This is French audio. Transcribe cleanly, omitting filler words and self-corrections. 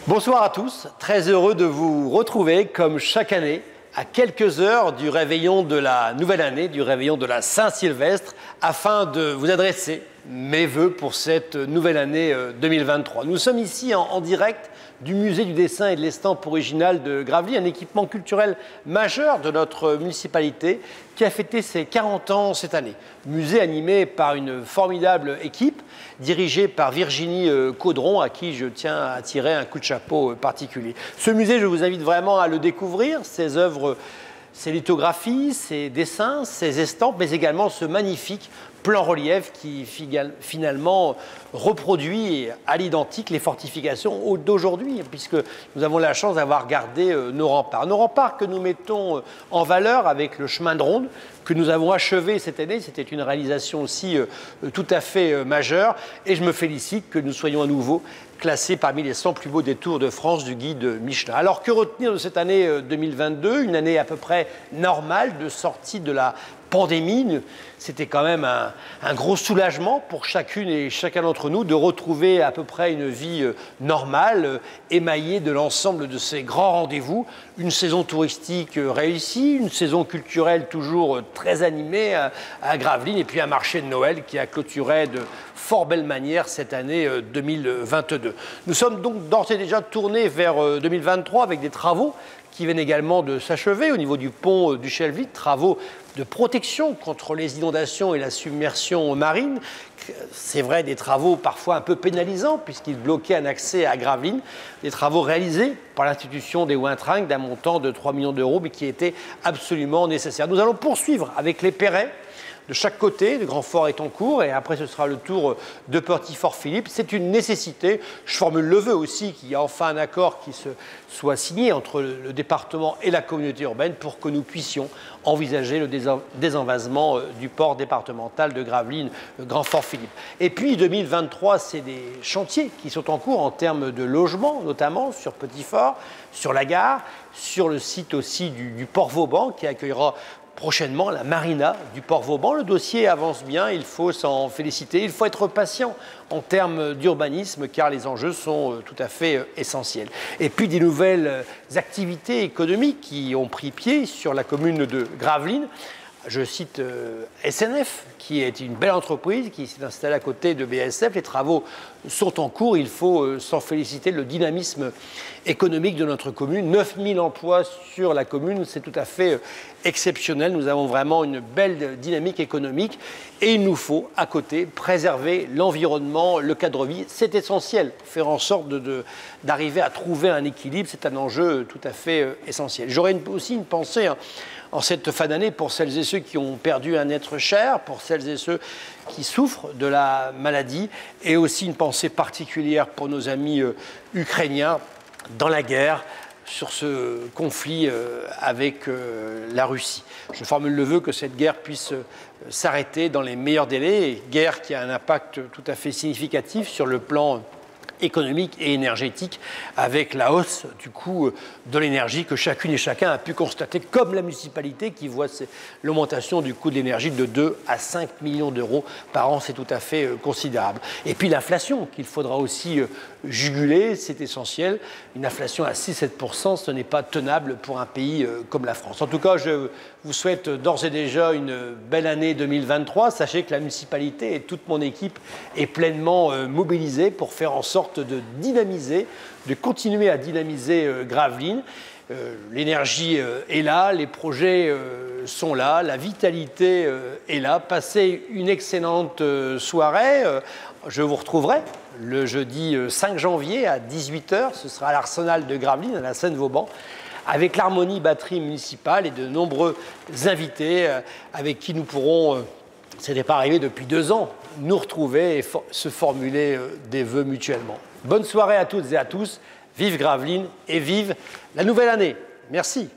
Bonsoir à tous, très heureux de vous retrouver comme chaque année à quelques heures du réveillon de la nouvelle année, du réveillon de la Saint-Sylvestre, afin de vous adresser mes vœux pour cette nouvelle année 2023. Nous sommes ici en direct du musée du dessin et de l'estampe originale de Gravelines, un équipement culturel majeur de notre municipalité qui a fêté ses 40 ans cette année. Musée animé par une formidable équipe dirigée par Virginie Caudron, à qui je tiens à tirer un coup de chapeau particulier. Ce musée, je vous invite vraiment à le découvrir, ses œuvres, ses lithographies, ses dessins, ses estampes, mais également ce magnifique plan relief qui finalement reproduit à l'identique les fortifications d'aujourd'hui, puisque nous avons la chance d'avoir gardé nos remparts. Nos remparts que nous mettons en valeur avec le chemin de ronde que nous avons achevé cette année. C'était une réalisation aussi tout à fait majeure, et je me félicite que nous soyons à nouveau classés parmi les 100 plus beaux détours de France du guide Michelin. Alors que retenir de cette année 2022, une année à peu près normale de sortie de la pandémie? C'était quand même un gros soulagement pour chacune et chacun d'entre nous de retrouver à peu près une vie normale, émaillée de l'ensemble de ces grands rendez-vous. Une saison touristique réussie, une saison culturelle toujours très animée à Gravelines, et puis un marché de Noël qui a clôturé de fort belle manière cette année 2022. Nous sommes donc d'ores et déjà tournés vers 2023 avec des travaux qui viennent également de s'achever au niveau du pont du Chelvit, travaux de protection contre les inondations et la submersion marine. C'est vrai, des travaux parfois un peu pénalisants puisqu'ils bloquaient un accès à Gravelines, des travaux réalisés par l'institution des Ouin-Trinques d'un montant de 3 millions d'euros, mais qui étaient absolument nécessaires. Nous allons poursuivre avec les Perrets de chaque côté. Le Grand Fort est en cours, et après ce sera le tour de Petit Fort Philippe. C'est une nécessité. Je formule le vœu aussi qu'il y ait enfin un accord qui soit signé entre le département et la communauté urbaine pour que nous puissions envisager le désenvasement du port départemental de Gravelines, le Grand Fort Philippe. Et puis 2023, c'est des chantiers qui sont en cours en termes de logement, notamment sur Petit Fort, sur la gare, sur le site aussi du port Vauban qui accueillera prochainement la marina du port Vauban. Le dossier avance bien, il faut s'en féliciter. Il faut être patient en termes d'urbanisme car les enjeux sont tout à fait essentiels. Et puis des nouvelles activités économiques qui ont pris pied sur la commune de Gravelines. Je cite SNF, qui est une belle entreprise qui s'est installée à côté de BASF. Les travaux sont en cours. Il faut s'en féliciter. Le dynamisme économique de notre commune, 9000 emplois sur la commune, c'est tout à fait exceptionnel. Nous avons vraiment une belle dynamique économique et il nous faut, à côté, préserver l'environnement, le cadre de vie. C'est essentiel. Faire en sorte d'arriver à trouver un équilibre, c'est un enjeu tout à fait essentiel. J'aurais aussi une pensée en cette fin d'année pour celles et ceux qui ont perdu un être cher, pour celles et ceux qui souffrent de la maladie, et aussi une pensée particulière pour nos amis ukrainiens dans la guerre, sur ce conflit avec la Russie. Je formule le vœu que cette guerre puisse s'arrêter dans les meilleurs délais, guerre qui a un impact tout à fait significatif sur le plan économique et énergétique, avec la hausse du coût de l'énergie que chacune et chacun a pu constater, comme la municipalité qui voit l'augmentation du coût de l'énergie de 2 à 5 millions d'euros par an. C'est tout à fait considérable. Et puis l'inflation qu'il faudra aussi juguler, c'est essentiel. Une inflation à 6-7%, ce n'est pas tenable pour un pays comme la France. En tout cas, je vous souhaite d'ores et déjà une belle année 2023. Sachez que la municipalité et toute mon équipe est pleinement mobilisée pour faire en sorte de dynamiser, de continuer à dynamiser Gravelines. L'énergie est là, les projets sont là, la vitalité est là. Passez une excellente soirée. Je vous retrouverai le jeudi 5 janvier à 18 h. Ce sera à l'Arsenal de Gravelines, à la Seine-Vauban, avec l'Harmonie Batterie Municipale et de nombreux invités avec qui nous pourrons, ce n'est pas arrivé depuis 2 ans, nous retrouver et se formuler des vœux mutuellement. Bonne soirée à toutes et à tous. Vive Gravelines et vive la nouvelle année. Merci.